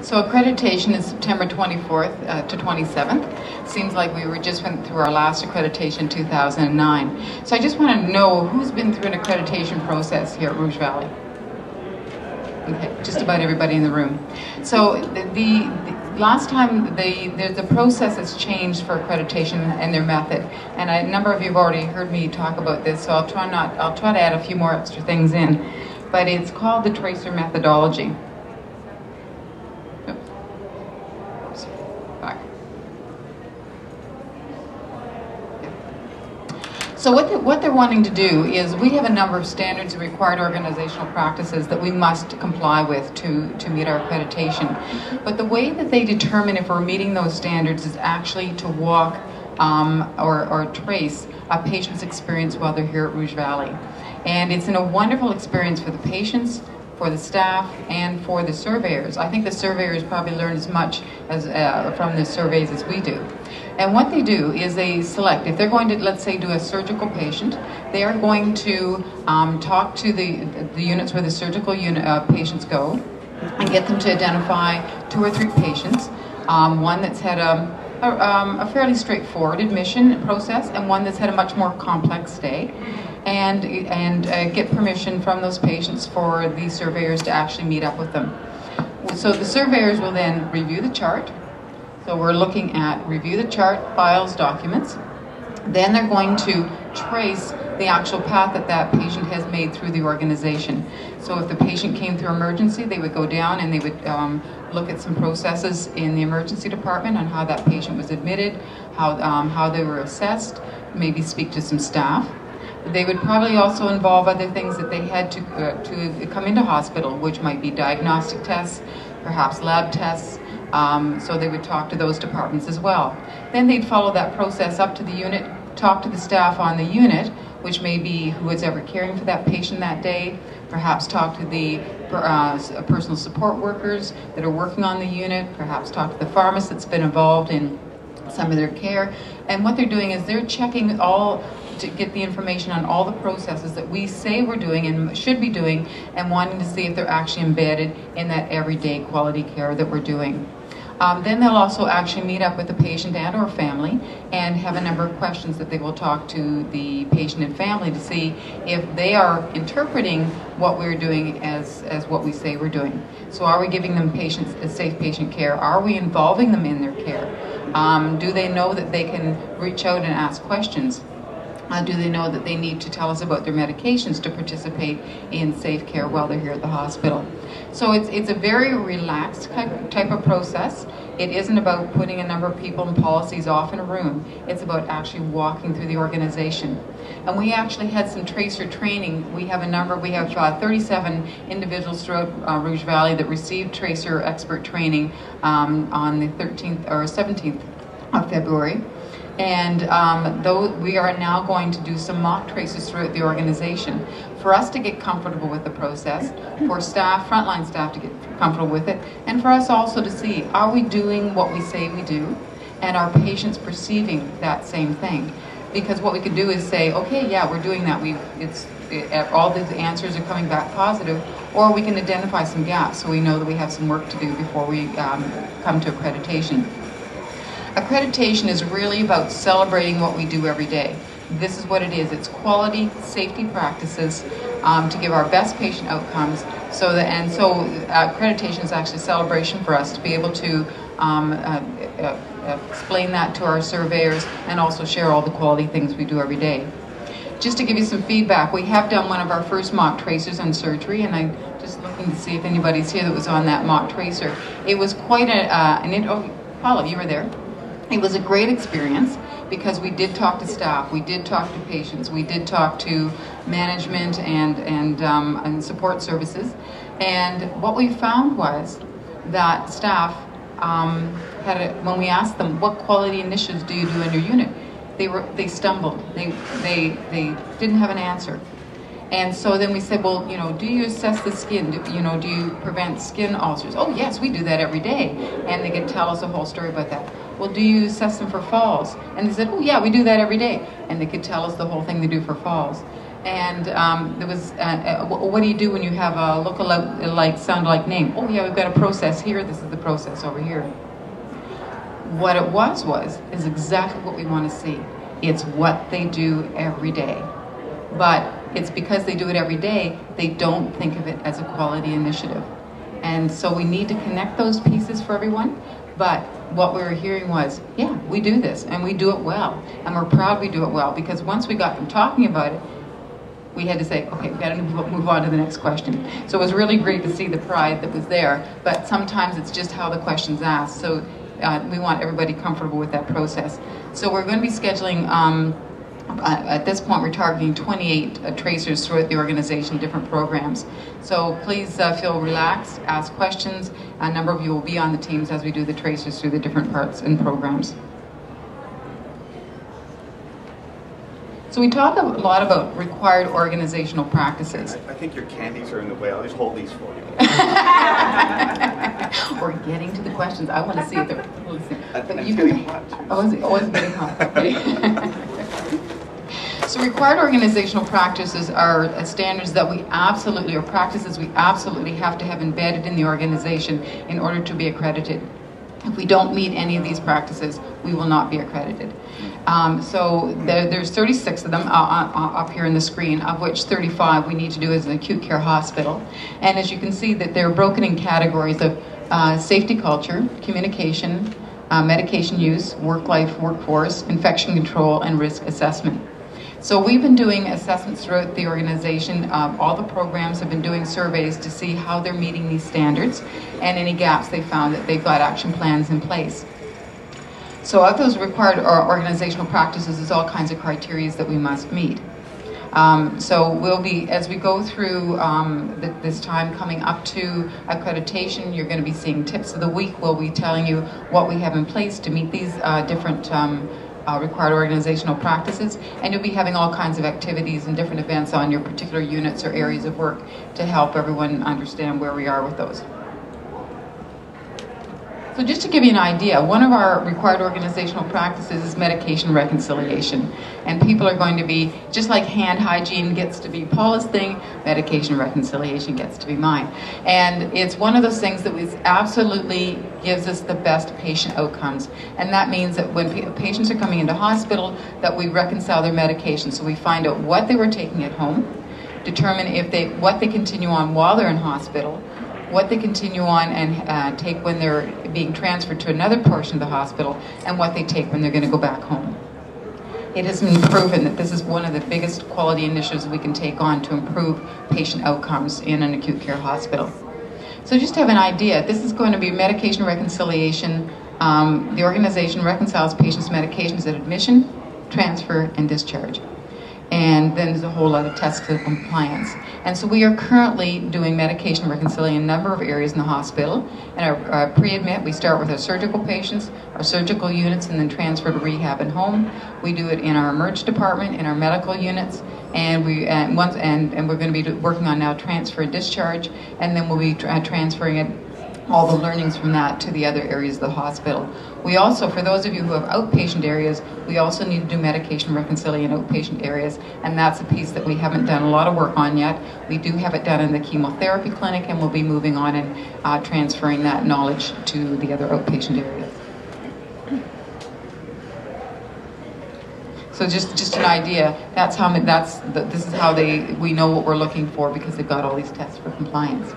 So accreditation is September 24th to 27th. Seems like we just went through our last accreditation in 2009. So I just want to know who's been through an accreditation process here at Rouge Valley. Okay, just about everybody in the room. So the last time the process has changed for accreditation and their method, and a number of you have already heard me talk about this. So I'll try to add a few more extra things in, but it's called the tracer methodology. So what they're wanting to do is, we have a number of standards and required organizational practices that we must comply with to meet our accreditation. But the way that they determine if we're meeting those standards is actually to walk or trace a patient's experience while they're here at Rouge Valley. And it's a wonderful experience for the patients, for the staff, and for the surveyors. I think the surveyors probably learn as much as from the surveys as we do. And what they do is they select, if they're going to, let's say, do a surgical patient, they are going to talk to the units where the surgical patients go and get them to identify 2 or 3 patients, one that's had a fairly straightforward admission process and one that's had a much more complex stay, and get permission from those patients for the surveyors to actually meet up with them. So the surveyors will then review the chart. So we're looking at review the chart, files, documents. Then they're going to trace the actual path that patient has made through the organization. So if the patient came through emergency, they would go down and they would look at some processes in the emergency department on how that patient was admitted, how they were assessed, maybe speak to some staff. They would probably also involve other things that they had to come into hospital, which might be diagnostic tests, perhaps lab tests. So they would talk to those departments as well. Then they'd follow that process up to the unit, talk to the staff on the unit, which may be who is ever caring for that patient that day, perhaps talk to the personal support workers that are working on the unit, perhaps talk to the pharmacist that's been involved in some of their care. And what they're doing is they're checking to get the information on all the processes that we say we're doing and should be doing, and wanting to see if they're actually embedded in that everyday quality care that we're doing. Then they'll also actually meet up with the patient and or family and have a number of questions that they will talk to the patient and family to see if they are interpreting what we're doing as what we say we're doing. So are we giving them safe patient care? Are we involving them in their care? Do they know that they can reach out and ask questions? Do they know that they need to tell us about their medications to participate in safe care while they're here at the hospital? So it's a very relaxed type of process. It isn't about putting a number of people and policies off in a room. It's about actually walking through the organization. And we actually had some tracer training. We have 37 individuals throughout Rouge Valley that received tracer expert training on the 13th or 17th of February. And we are now going to do some mock traces throughout the organization for us to get comfortable with the process, for staff, frontline staff to get comfortable with it, and for us also to see, are we doing what we say we do, and are patients perceiving that same thing? Because what we could do is say, okay, yeah, we're doing that. All the answers are coming back positive, or we can identify some gaps so we know that we have some work to do before we come to accreditation. Accreditation is really about celebrating what we do every day. This is what it is. It's quality, safety practices to give our best patient outcomes. So accreditation is actually a celebration for us to be able to explain that to our surveyors and also share all the quality things we do every day. Just to give you some feedback, we have done one of our first mock tracers on surgery, and I'm just looking to see if anybody's here that was on that mock tracer. It was quite Paula, you were there. It was a great experience because we did talk to staff, we did talk to patients, we did talk to management and support services. And what we found was that staff when we asked them, what quality initiatives do you do in your unit? They stumbled. They didn't have an answer. And so then we said, well, do you assess the skin? Do you prevent skin ulcers? Oh, yes, we do that every day. And they could tell us a whole story about that. Well, do you assess them for falls? And they said, oh, yeah, we do that every day. And they could tell us the whole thing they do for falls. And there was, what do you do when you have a look-alike, sound-alike name? Oh yeah, we've got a process here, this is the process over here. What it is exactly what we want to see. It's what they do every day. But it's because they do it every day, they don't think of it as a quality initiative. And so we need to connect those pieces for everyone. But what we were hearing was, yeah, we do this, and we do it well. And we're proud we do it well, because once we got them talking about it, we had to say, okay, we've got to move on to the next question. So it was really great to see the pride that was there, but sometimes it's just how the question's asked. So we want everybody comfortable with that process. So we're going to be scheduling, at this point we're targeting 28 tracers throughout the organization, different programs. So please feel relaxed, ask questions. A number of you will be on the teams as we do the tracers through the different parts and programs. So we talk a lot about required organizational practices. I think your candies are in the way. I'll just hold these for you. We're getting to the questions. I want to see if they're... It's getting hot. Oh, it's getting hot. Okay. So required organizational practices are standards that we absolutely, or practices we absolutely have to have embedded in the organization in order to be accredited. If we don't meet any of these practices, we will not be accredited. So there's 36 of them up here on the screen, of which 35 we need to do as an acute care hospital. And as you can see, that they're broken in categories of safety culture, communication, medication use, work-life workforce, infection control, and risk assessment. So we've been doing assessments throughout the organization. All the programs have been doing surveys to see how they're meeting these standards, and any gaps they found that they've got action plans in place. So of those required organizational practices, there's all kinds of criteria that we must meet. So we'll be, as we go through this time coming up to accreditation, you're going to be seeing tips of the week. We'll be telling you what we have in place to meet these different required organizational practices, and you'll be having all kinds of activities and different events on your particular units or areas of work to help everyone understand where we are with those. So just to give you an idea, one of our required organizational practices is medication reconciliation. And people are going to be, just like hand hygiene gets to be Paula's thing, medication reconciliation gets to be mine. And it's one of those things that absolutely gives us the best patient outcomes. And that means that when patients are coming into hospital, that we reconcile their medication. So we find out what they were taking at home, determine what they continue on while they're in hospital, what they continue on and take when they're being transferred to another portion of the hospital, and what they take when they're going to go back home. It has been proven that this is one of the biggest quality initiatives we can take on to improve patient outcomes in an acute care hospital. So just to have an idea, this is going to be medication reconciliation. The organization reconciles patients' medications at admission, transfer, and discharge. And then there's a whole lot of tests for compliance. And so we are currently doing medication reconciliation in a number of areas in the hospital. And our pre-admit, we start with our surgical patients, our surgical units, and then transfer to rehab and home. We do it in our emerge department, in our medical units, and we're going to be working on now transfer and discharge, and then we'll be transferring it, all the learnings from that, to the other areas of the hospital. We also, for those of you who have outpatient areas, we also need to do medication reconciliation in outpatient areas, and that's a piece that we haven't done a lot of work on yet. We do have it done in the chemotherapy clinic, and we'll be moving on and transferring that knowledge to the other outpatient areas. So just an idea, this is how we know what we're looking for, because they've got all these tests for compliance.